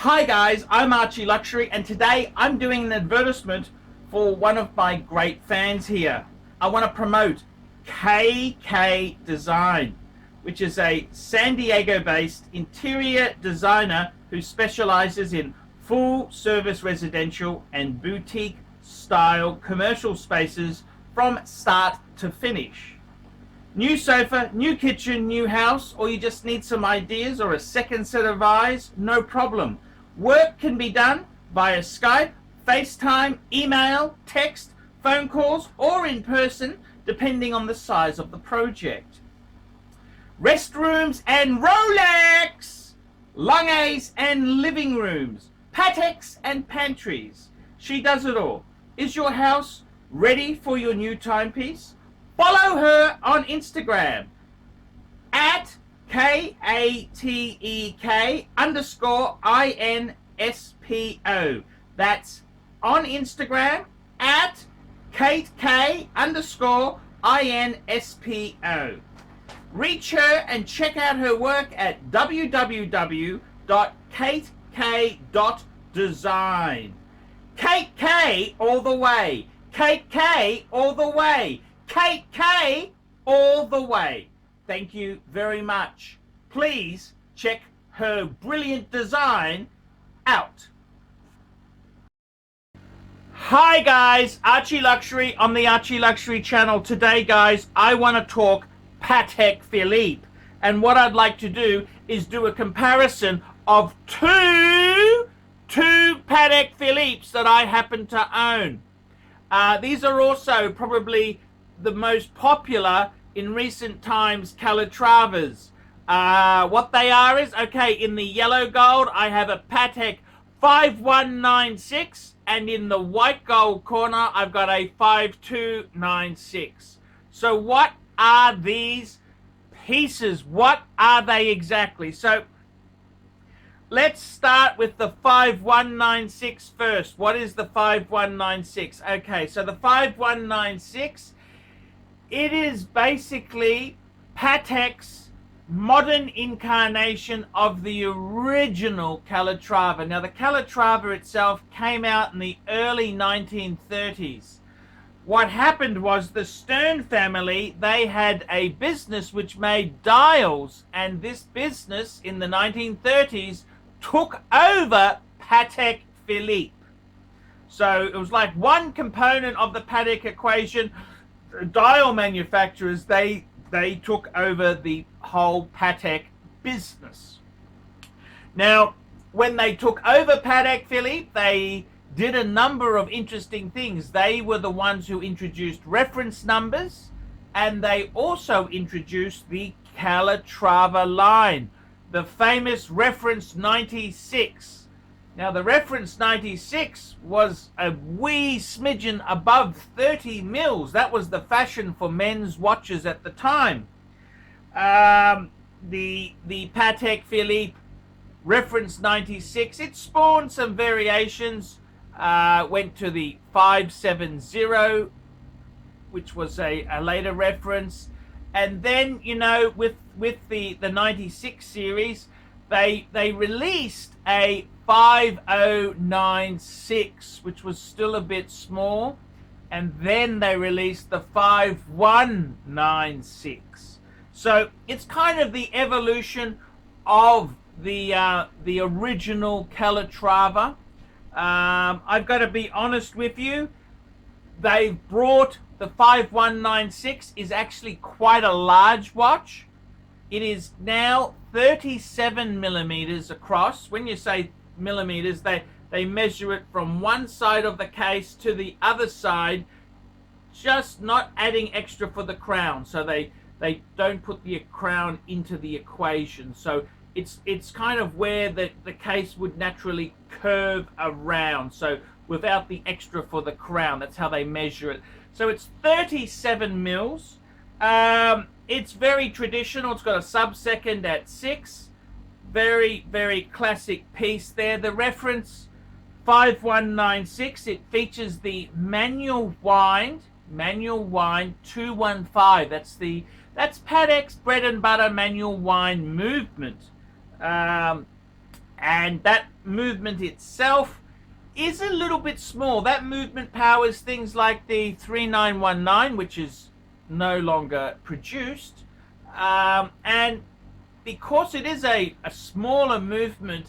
Hi guys, I'm ArchieLuxury and today I'm doing an advertisement for one of my great fans here. I want to promote KK Design, which is a San Diego based interior designer who specializes in full service residential and boutique style commercial spaces from start to finish. New sofa, new kitchen, new house, or you just need some ideas or a second set of eyes, no problem. Work can be done via Skype, FaceTime, email, text, phone calls, or in person, depending on the size of the project. Restrooms and Rolex! Longays and living rooms, Pateks and pantries. She does it all. Is your house ready for your new timepiece? Follow her on Instagram at KATEK_INSPO. That's on Instagram at KATEK_INSPO. Reach her and check out her work at www.katek.design. Kate K all the way. Kate K all the way. Kate K all the way. Thank you very much. Please check her brilliant design out. Hi guys, ArchieLuxury on the ArchieLuxury channel. Today guys, I want to talk Patek Philippe. And what I'd like to do is do a comparison of two Patek Philippes that I happen to own. These are also probably the most popular in recent times Calatravas. What they are is, okay, in the yellow gold I have a Patek 5196, and in the white gold corner I've got a 5296. So what are these pieces? What are they exactly? So let's start with the 5196 first. What is the 5196? Okay, so the 5196, it is basically Patek's modern incarnation of the original Calatrava. Now, the Calatrava itself came out in the early 1930s. What happened was the Stern family, they had a business which made dials, and this business in the 1930s took over Patek Philippe. So it was like one component of the Patek equation. Dial manufacturers, they took over the whole Patek business. Now, when they took over Patek Philippe, they did a number of interesting things. They were the ones who introduced reference numbers, and they also introduced the Calatrava line, the famous reference 96. Now, the reference 96 was a wee smidgen above 30 mils. That was the fashion for men's watches at the time. The Patek Philippe reference 96, it spawned some variations. Went to the 570, which was a later reference. And then, you know, with the 96 series, they released a 5096, which was still a bit small, and then they released the 5196. So it's kind of the evolution of the original Calatrava. I've got to be honest with you, they've brought the 5196 is actually quite a large watch. It is now 37 millimeters across. When you say millimeters, they measure it from one side of the case to the other side, just not adding extra for the crown. So they don't put the crown into the equation. So it's kind of where the case would naturally curve around, so without the extra for the crown. That's how they measure it. So it's 37 mils. It's very traditional. It's got a sub-second at 6. Very, very classic piece there. The reference 5196, it features the manual wind 215. That's Patek's bread and butter manual wind movement. and that movement itself is a little bit small. That movement powers things like the 3919, which is no longer produced, and because it is a smaller movement,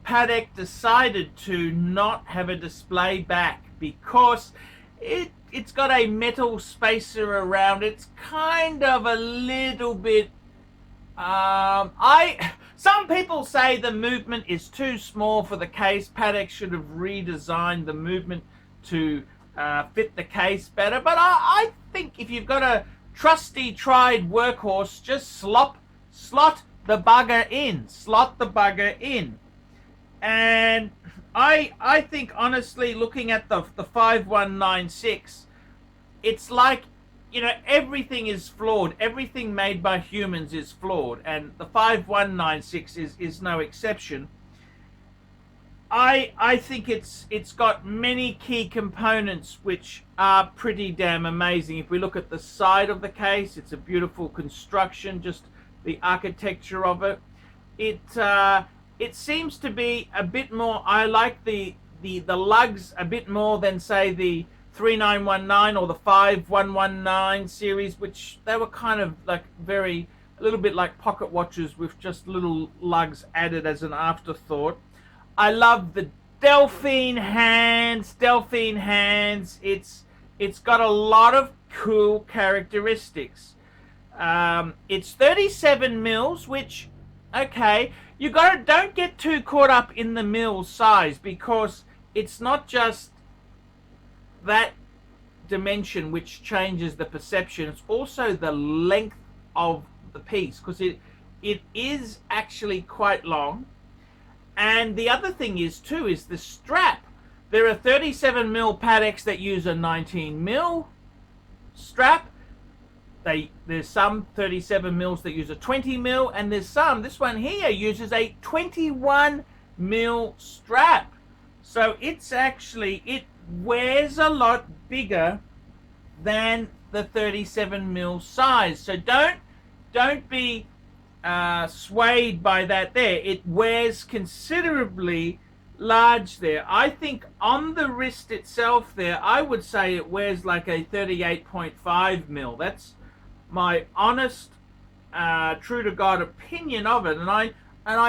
Patek decided to not have a display back because it's got a metal spacer around. It's kind of a little bit some people say the movement is too small for the case. Patek should have redesigned the movement to fit the case better, but I think if you've got a trusty tried workhorse, just slot the bugger in. And I think, honestly, looking at the 5196, it's like, everything is flawed. Everything made by humans is flawed, and the 5196 is no exception. I think it's got many key components which are pretty damn amazing. If we look at the side of the case, it's a beautiful construction, just the architecture of it. It seems to be a bit more, I like the lugs a bit more than, say, the 3919 or the 5119 series, which they were kind of like a little bit like pocket watches with just little lugs added as an afterthought. I love the Delphine hands. It's got a lot of cool characteristics. It's 37 mils, which, okay, don't get too caught up in the mil size, because it's not just that dimension which changes the perception. It's also the length of the piece, because it is actually quite long. And the other thing is the strap. There are 37 mil Pateks that use a 19 mil strap. There's some 37 mils that use a 20 mil, and there's some, this one here uses a 21 mil strap. So it wears a lot bigger than the 37 mil size. So don't be swayed by that there. It wears considerably large there. I think on the wrist itself there, I would say it wears like a 38.5 mil. That's my honest, true to God opinion of it, and I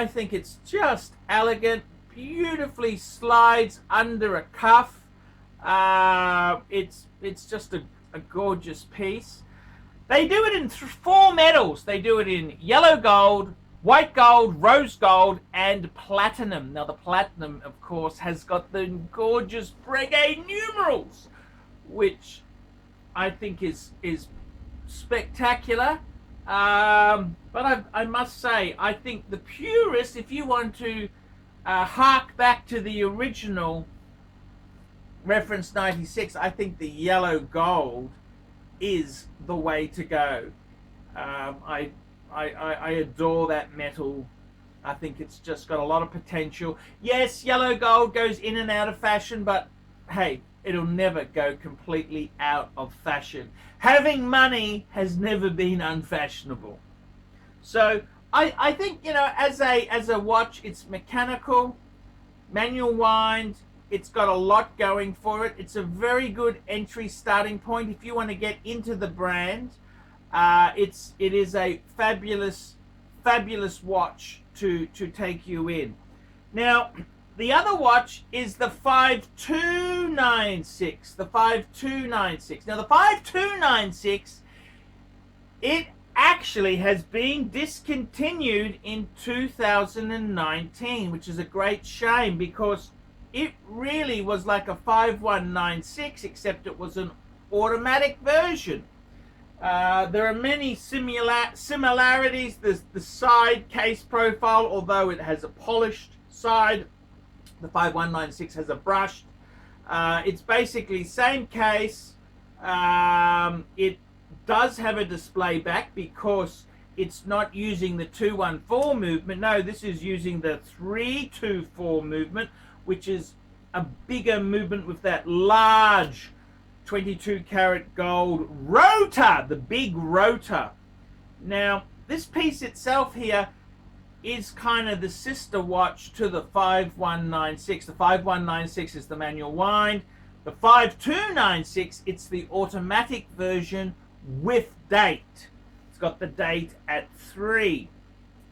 think it's just elegant, beautifully slides under a cuff. It's just a gorgeous piece. They do it in 4 metals. They do it in yellow gold, white gold, rose gold, and platinum. Now the platinum, of course, has got the gorgeous Breguet numerals, which I think is spectacular. But I must say, I think the purist, if you want to hark back to the original reference 96, I think the yellow gold is the way to go. I adore that metal. I think it's just got a lot of potential. Yes, yellow gold goes in and out of fashion, but hey, it'll never go completely out of fashion. Having money has never been unfashionable. So I think, as a watch, it's mechanical, manual wind. It's got a lot going for it. It's a very good entry starting point if you want to get into the brand. It is a fabulous watch to take you in. Now, the other watch is the 5296. The 5296. Now, the 5296, it actually has been discontinued in 2019, which is a great shame, because it really was like a 5196, except it was an automatic version. There are many similarities. There's the side case profile, although it has a polished side. The 5196 has a brushed. It's basically same case. It does have a display back because it's not using the 214 movement. No, this is using the 324 movement, which is a bigger movement with that large 22 karat gold rotor, the big rotor. Now, this piece itself here, is kind of the sister watch to the 5196. The 5196 is the manual wind. The 5296, it's the automatic version with date. It's got the date at 3.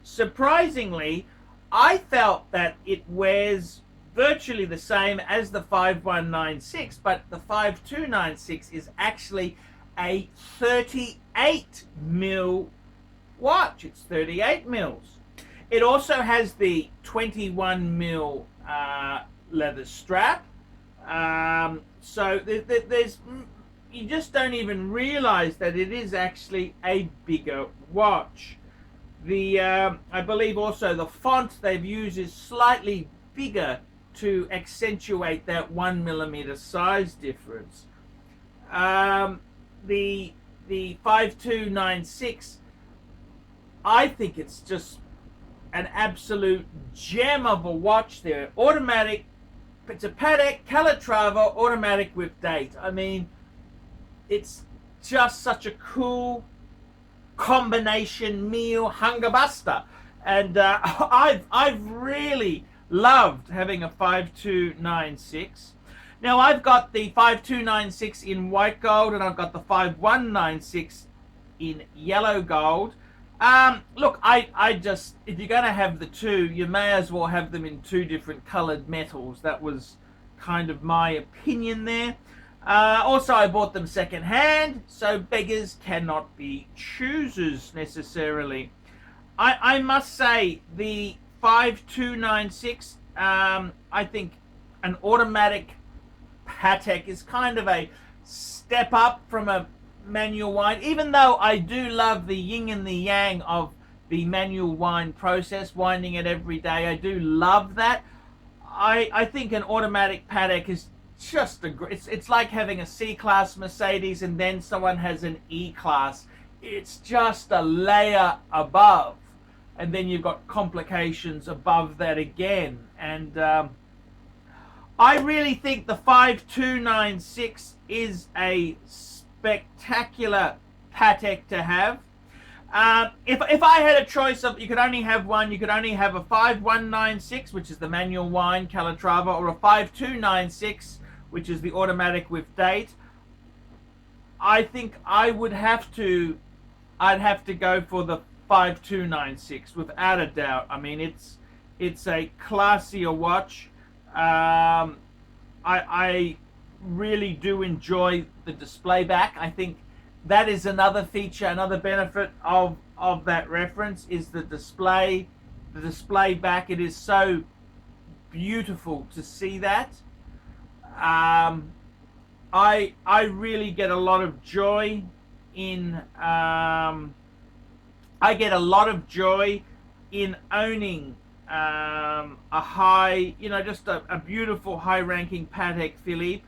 Surprisingly, I felt that it wears virtually the same as the 5196, but the 5296 is actually a 38 mil watch. It's 38 mils. It also has the 21 mil leather strap. So there's, you just don't even realize that it is actually a bigger watch. The I believe also the font they've used is slightly bigger to accentuate that 1mm size difference. The 5296, I think it's just an absolute gem of a watch there. Automatic, it's a Patek Calatrava automatic with date. I mean, it's just such a cool combination meal hunger buster. And I've really loved having a 5296. Now I've got the 5296 in white gold, and I've got the 5196 in yellow gold. Look, I just, if you're going to have the two, you may as well have them in two different colored metals. That was kind of my opinion there. Also, I bought them second hand, so beggars cannot be choosers necessarily. I must say, the 5296, I think an automatic Patek is kind of a step up from a manual wind, even though I do love the yin and the yang of the manual wind process, winding it every day. I do love that. I think an automatic Patek is just a great, it's like having a C-Class Mercedes and then someone has an E-Class. It's just a layer above, and then you've got complications above that again. And I really think the 5296 is a spectacular Patek to have. If I had a choice of, you could only have one, you could only have a 5196, which is the manual wind Calatrava, or a 5296, which is the automatic with date. I think I'd have to go for the 5296 without a doubt. I mean, it's a classier watch. I really do enjoy the display back. I think that is another feature, another benefit of that reference is the display back. It is so beautiful to see that. I really get a lot of joy in owning a high, just a beautiful high-ranking Patek Philippe.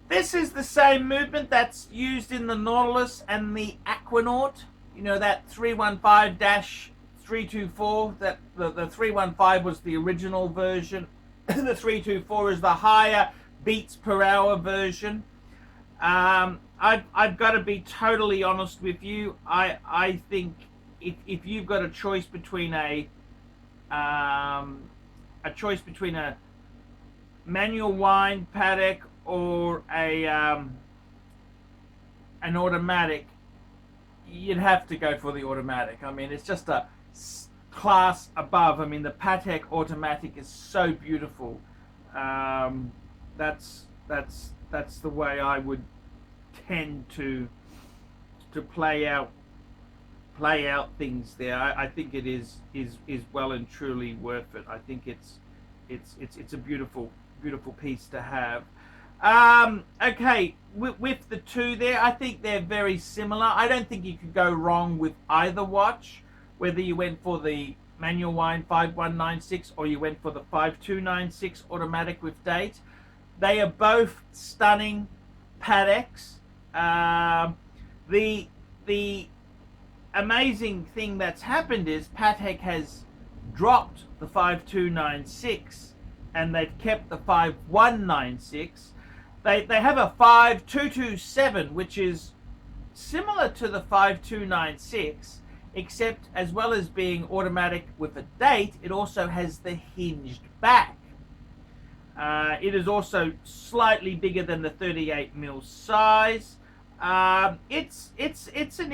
This is the same movement that's used in the Nautilus and the Aquanaut. That 315-324. That the 315 was the original version. The 324 is the higher beats per hour version. I've got to be totally honest with you. I think if you've got a choice between a manual wind Patek or an automatic, you'd have to go for the automatic. I mean, it's just a class above. I mean, the Patek automatic is so beautiful. That's the way I would tend to play out things there. I think it is well and truly worth it. I think it's a beautiful piece to have. Okay, with the two there, I think they're very similar. I don't think you could go wrong with either watch, whether you went for the manual wind 5196 or you went for the 5296 automatic with date. They are both stunning Pateks. The amazing thing that's happened is Patek has dropped the 5296 and they've kept the 5196. They have a 5227, which is similar to the 5296. except as well as being automatic with a date, it also has the hinged back. It is also slightly bigger than the 38mm size. It's an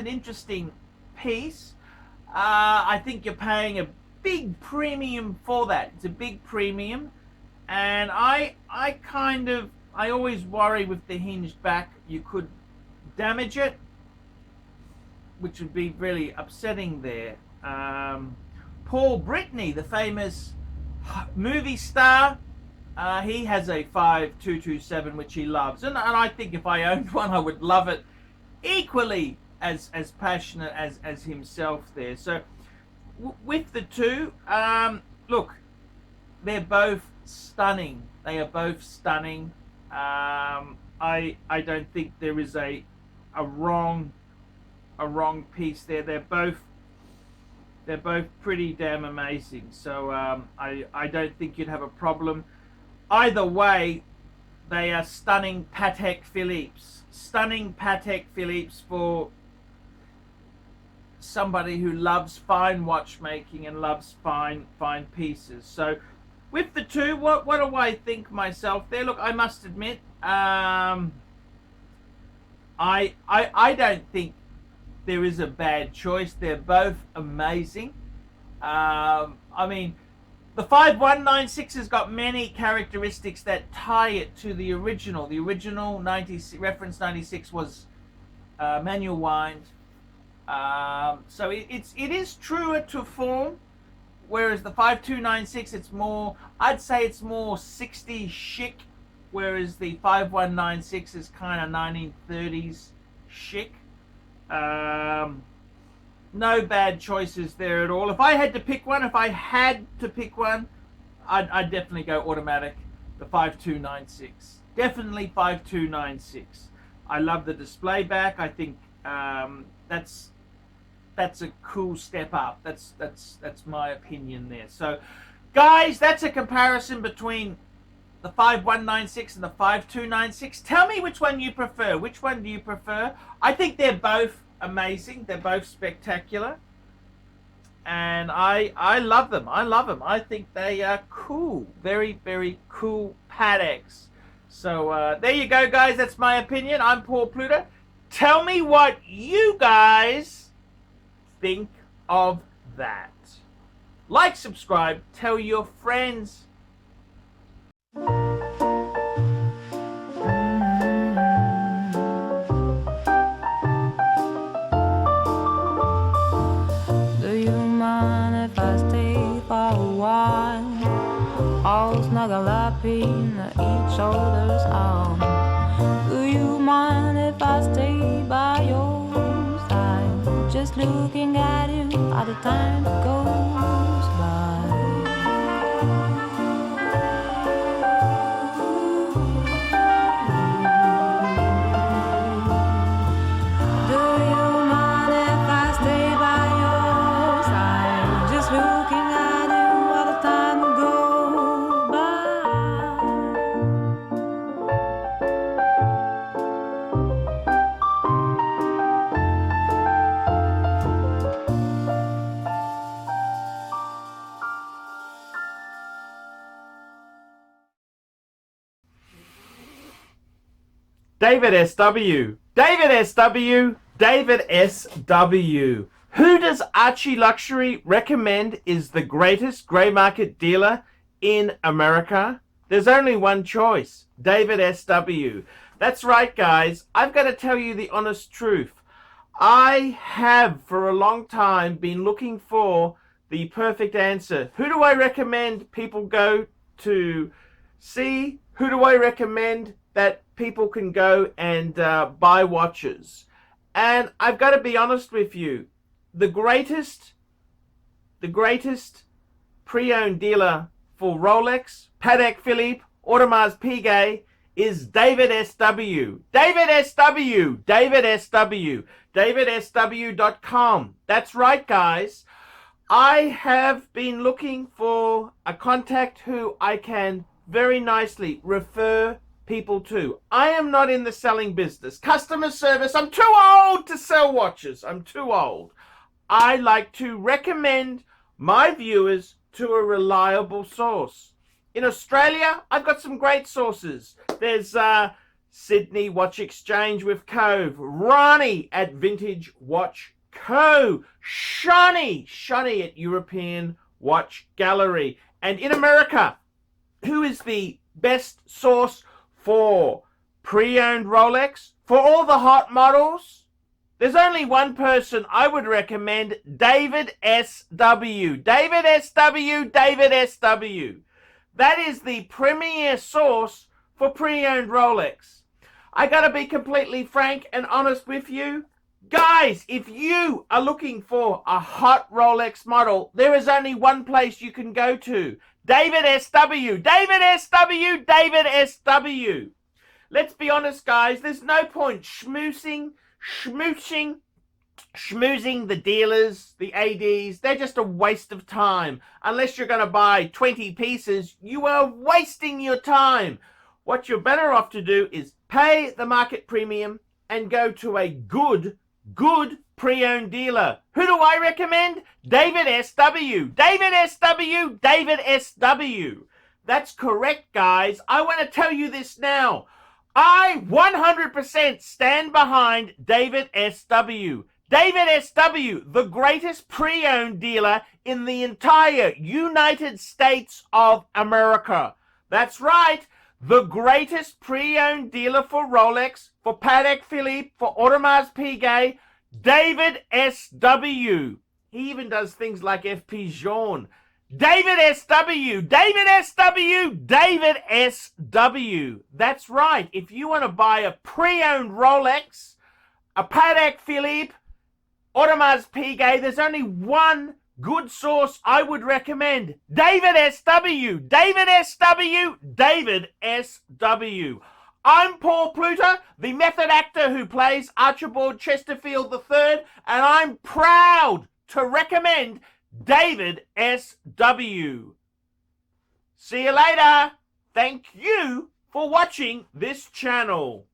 interesting piece. I think you're paying a big premium for that. It's a big premium, and I always worry with the hinged back you could damage it, which would be really upsetting there. Paul Brittany, the famous movie star, he has a 5227 which he loves, and I think if I owned one I would love it equally as passionate as himself there. So with the two, look, they're both stunning. They are both stunning. I don't think there is a wrong piece there. They're both pretty damn amazing. So I don't think you'd have a problem. Either way, they are stunning Patek Philippe's. Stunning Patek Philippe's for somebody who loves fine watchmaking and loves fine pieces. So with the two, what do I think myself there? Look, I must admit, I don't think there is a bad choice. They're both amazing. I mean, the 5196 has got many characteristics that tie it to the original. The original reference 96 was manual wind. So it is truer to form, whereas the 5296, it's more, I'd say it's more 60s chic, whereas the 5196 is kind of 1930s chic. No bad choices there at all. If I had to pick one, I'd definitely go automatic, the 5296. Definitely 5296. I love the display back. I think that's a cool step up. That's my opinion there. So guys, that's a comparison between the 5196 and the 5296. Tell me which one you prefer. Which one do you prefer? I think they're both amazing. They're both spectacular, and I love them. I think they are cool. Very, very cool Pateks. So there you go, guys. That's my opinion. I'm Paul Pluta. Tell me what you guys think of that. Like, subscribe, tell your friends. Do you mind if I stay for a while? All snuggle up in each other's arms. Do you mind if I stay by your side? Just looking at you at the time goes by. David SW. David SW. David SW. Who does ArchieLuxury recommend is the greatest grey market dealer in America? There's only one choice. David SW. That's right, guys. I've got to tell you the honest truth. I have for a long time been looking for the perfect answer. Who do I recommend people go to see? Who do I recommend that people can go and buy watches? And I've got to be honest with you, the greatest pre-owned dealer for Rolex, Patek Philippe, Audemars Piguet is David SW. David SW. David SW. DavidSW.com. That's right, guys. I have been looking for a contact who I can very nicely refer people too. I am not in the selling business. Customer service, I'm too old to sell watches. I'm too old. I like to recommend my viewers to a reliable source. In Australia, I've got some great sources. There's Sydney Watch Exchange with Cove, Ronnie at Vintage Watch Co, Shani at European Watch Gallery. And in America, who is the best source for pre-owned Rolex? For all the hot models, there's only one person I would recommend, David S.W. David S.W. David S.W. That is the premier source for pre-owned Rolex. I gotta be completely frank and honest with you. Guys, if you are looking for a hot Rolex model, there is only one place you can go to. David S.W. David S.W. David S.W. Let's be honest, guys. There's no point schmoozing the dealers, the ADs. They're just a waste of time. Unless you're going to buy 20 pieces, you are wasting your time. What you're better off to do is pay the market premium and go to a good pre-owned dealer. Who do I recommend? David S.W. David S.W. David S.W. That's correct, guys. I want to tell you this now. I 100% stand behind David S.W. David S.W., the greatest pre-owned dealer in the entire United States of America. That's right. The greatest pre-owned dealer for Rolex, for Patek Philippe, for Audemars Piguet, David S.W. He even does things like FP Journe. David S.W. David S.W. David S.W. That's right. If you want to buy a pre-owned Rolex, a Patek Philippe, Audemars Piguet, there's only one good source I would recommend. David S.W. David S.W. David S.W. I'm Paul Pluta, the method actor who plays Archibald Chesterfield III, and I'm proud to recommend David S.W. See you later. Thank you for watching this channel.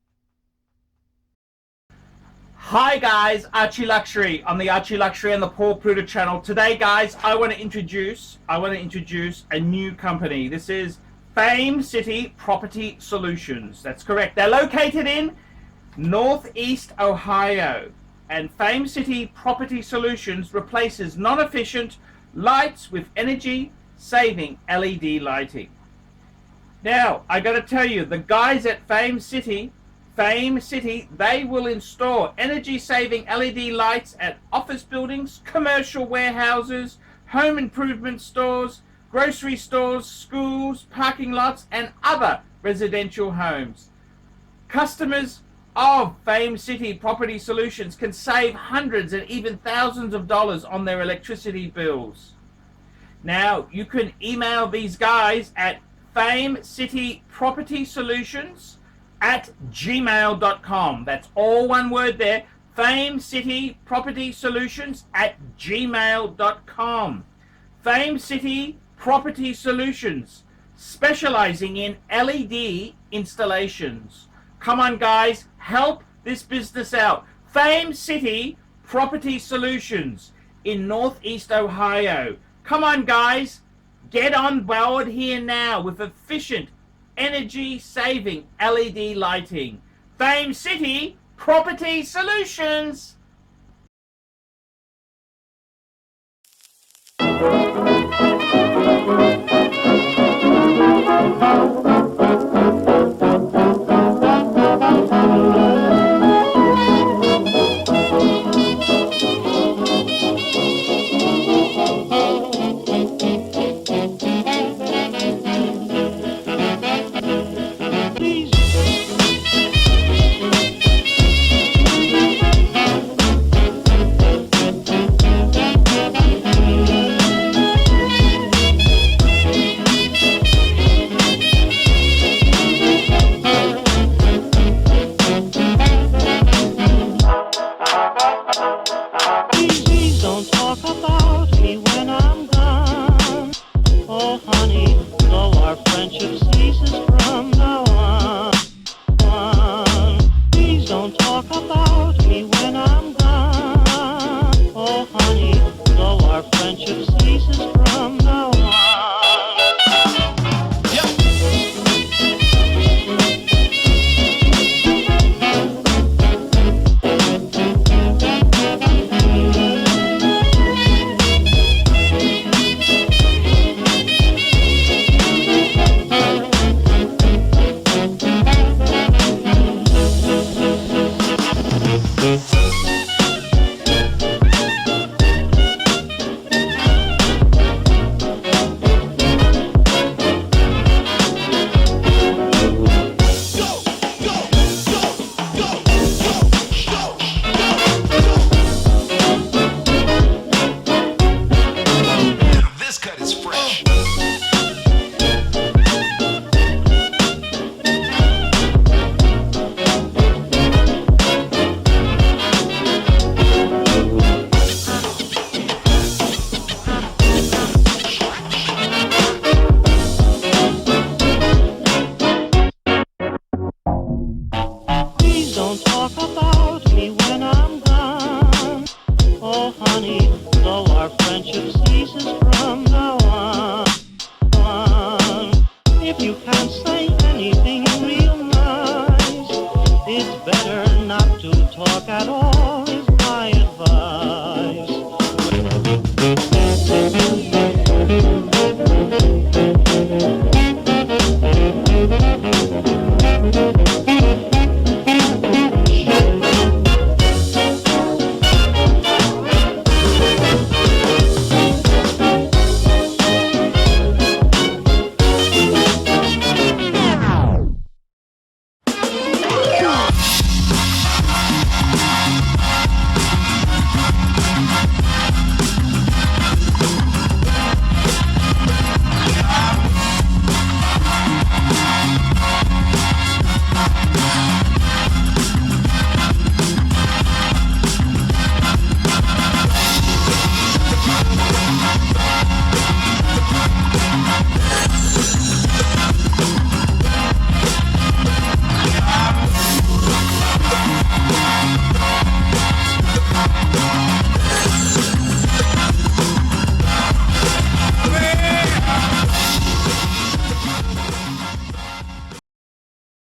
Hi guys, ArchieLuxury on the ArchieLuxury and the Paul Pluta channel. Today guys, I want to introduce a new company. This is Fame City Property Solutions. That's correct. They're located in Northeast Ohio. And Fame City Property Solutions replaces non-efficient lights with energy-saving LED lighting. Now, I got to tell you, the guys at Fame City, they will install energy-saving LED lights at office buildings, commercial warehouses, home improvement stores, grocery stores, schools, parking lots, and other residential homes. Customers of Fame City Property Solutions can save hundreds and even thousands of dollars on their electricity bills. Now, you can email these guys at famecitypropertysolutions@gmail.com. That's all one word there. famecitypropertysolutions@gmail.com. Fame City Property Solutions, specializing in LED installations. Come on, guys, help this business out. Fame City Property Solutions in Northeast Ohio. Come on, guys, get on board here now with efficient, energy-saving LED lighting. Fame City Property Solutions. Please don't talk about me when I'm gone. Oh, honey, though our friendship ceases from now